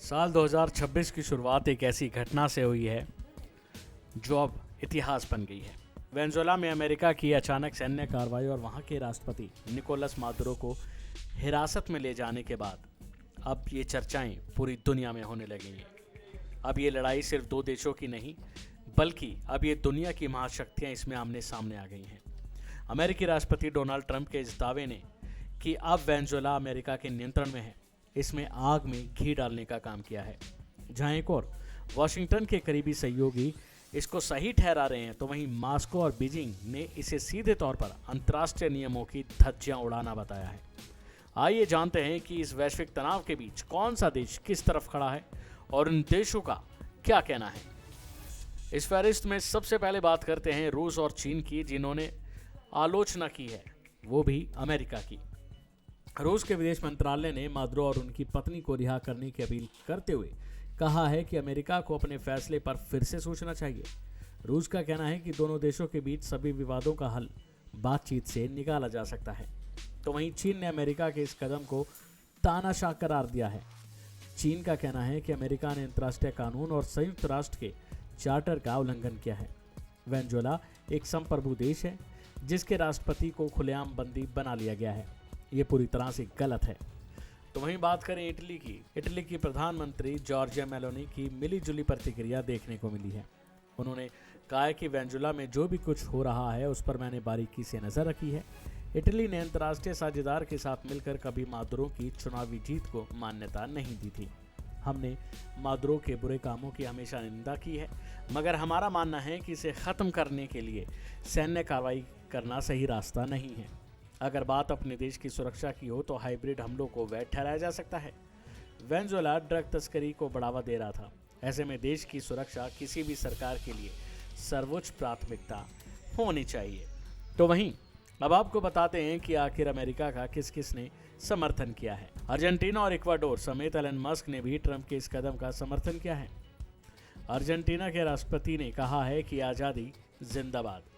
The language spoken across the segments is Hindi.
साल 2026 की शुरुआत एक ऐसी घटना से हुई है जो अब इतिहास बन गई है। वेनेजुएला में अमेरिका की अचानक सैन्य कार्रवाई और वहां के राष्ट्रपति निकोलस मादुरो को हिरासत में ले जाने के बाद अब ये चर्चाएं पूरी दुनिया में होने लगी हैं। अब ये लड़ाई सिर्फ दो देशों की नहीं, बल्कि अब ये दुनिया की महाशक्तियां इसमें आमने सामने आ गई हैं। अमेरिकी राष्ट्रपति डोनाल्ड ट्रंप के इस दावे ने कि अब वेनेजुएला अमेरिका के नियंत्रण में है, इसमें आग में घी डालने का काम किया है। जहां एक और वाशिंगटन के करीबी सहयोगी इसको सही ठहरा रहे हैं, तो वहीं मॉस्को और बीजिंग ने इसे सीधे तौर पर अंतर्राष्ट्रीय नियमों की धज्जियां उड़ाना बताया है। आइए जानते हैं कि इस वैश्विक तनाव के बीच कौन सा देश किस तरफ खड़ा है और इन देशों का क्या कहना है। इस फहरिस्त में सबसे पहले बात करते हैं रूस और चीन की, जिन्होंने आलोचना की है, वो भी अमेरिका की। रूस के विदेश मंत्रालय ने मादुरो और उनकी पत्नी को रिहा करने की अपील करते हुए कहा है कि अमेरिका को अपने फैसले पर फिर से सोचना चाहिए। रूस का कहना है कि दोनों देशों के बीच सभी विवादों का हल बातचीत से निकाला जा सकता है। तो वहीं चीन ने अमेरिका के इस कदम को तानाशाह करार दिया है। चीन का कहना है कि अमेरिका ने अंतर्राष्ट्रीय कानून और संयुक्त राष्ट्र के चार्टर का उल्लंघन किया है। वेनेजुएला एक संप्रभु देश है जिसके राष्ट्रपति को खुलेआम बंदी बना लिया गया है। ये पूरी तरह से गलत है। तो वहीं बात करें इटली की। इटली की प्रधानमंत्री जॉर्जिया मेलोनी की मिलीजुली प्रतिक्रिया देखने को मिली है। उन्होंने कहा है कि वेनेजुएला में जो भी कुछ हो रहा है उस पर मैंने बारीकी से नजर रखी है। इटली ने अंतर्राष्ट्रीय साझेदार के साथ मिलकर कभी मादुरो की चुनावी जीत को मान्यता नहीं दी थी। हमने मादुरो के बुरे कामों की हमेशा निंदा की है, मगर हमारा मानना है कि इसे खत्म करने के लिए सैन्य कार्रवाई करना सही रास्ता नहीं है। अगर बात अपने देश की सुरक्षा की हो तो हाइब्रिड हमलों को वैध ठहराया जा सकता है। वेनेजुएला ड्रग तस्करी को बढ़ावा दे रहा था। ऐसे में देश की सुरक्षा किसी भी सरकार के लिए सर्वोच्च प्राथमिकता होनी चाहिए। तो वहीं अब आपको बताते हैं कि आखिर अमेरिका का किस किस ने समर्थन किया है। अर्जेंटीना और इक्वाडोर समेत एलन मस्क ने भी ट्रंप के इस कदम का समर्थन किया है। अर्जेंटीना के राष्ट्रपति ने कहा है कि आज़ादी जिंदाबाद।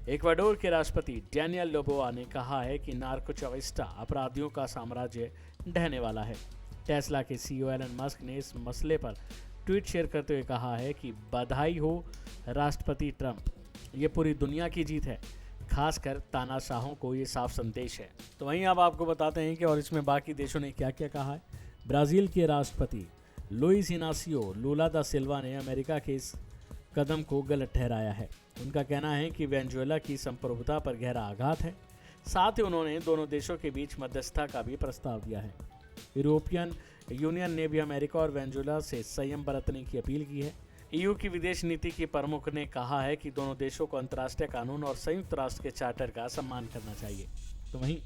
इक्वाडोर के राष्ट्रपति डैनियल लोबोआ ने कहा है कि नार्कोचाविस्टा अपराधियों का साम्राज्य ढहने वाला है। टेस्ला के सीईओ एलन मस्क ने इस मसले पर ट्वीट शेयर करते हुए कहा है कि बधाई हो राष्ट्रपति ट्रंप, ये पूरी दुनिया की जीत है, खासकर तानाशाहों को ये साफ संदेश है। तो वहीं अब आपको बताते हैं कि और इसमें बाकी देशों ने क्या क्या कहा है। ब्राज़ील के राष्ट्रपति लुइस इनासियो लूला दा सिल्वा ने अमेरिका के इस कदम को गलत ठहराया है। उनका कहना है कि वेनेजुएला की संप्रभुता पर गहरा आघात है। साथ ही उन्होंने दोनों देशों के बीच मध्यस्थता का भी प्रस्ताव दिया है। यूरोपियन यूनियन ने भी अमेरिका और वेनेजुएला से संयम बरतने की अपील की है। ईयू की विदेश नीति के प्रमुख ने कहा है कि दोनों देशों को अंतर्राष्ट्रीय कानून और संयुक्त राष्ट्र के चार्टर का सम्मान करना चाहिए। तो वहीं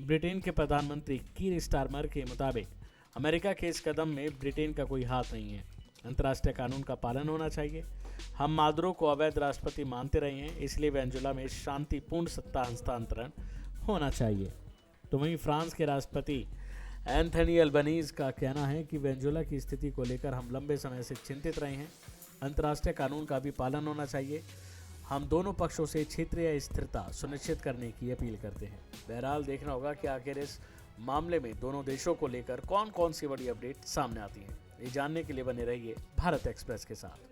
ब्रिटेन के प्रधानमंत्री कीर स्टारमर के मुताबिक अमेरिका के इस कदम में ब्रिटेन का कोई हाथ नहीं है। अंतर्राष्ट्रीय कानून का पालन होना चाहिए। हम मादुरो को अवैध राष्ट्रपति मानते रहे हैं, इसलिए वेनेजुएला में शांतिपूर्ण सत्ता हस्तांतरण होना चाहिए। तो वहीं फ्रांस के राष्ट्रपति एंथनी अल्बनीज का कहना है कि वेनेजुएला की स्थिति को लेकर हम लंबे समय से चिंतित रहे हैं। अंतर्राष्ट्रीय कानून का भी पालन होना चाहिए। हम दोनों पक्षों से क्षेत्रीय स्थिरता सुनिश्चित करने की अपील करते हैं। बहरहाल देखना होगा कि आखिर इस मामले में दोनों देशों को लेकर कौन कौन सी बड़ी अपडेट सामने आती हैं। ये जानने के लिए बने रहिए भारत एक्सप्रेस के साथ।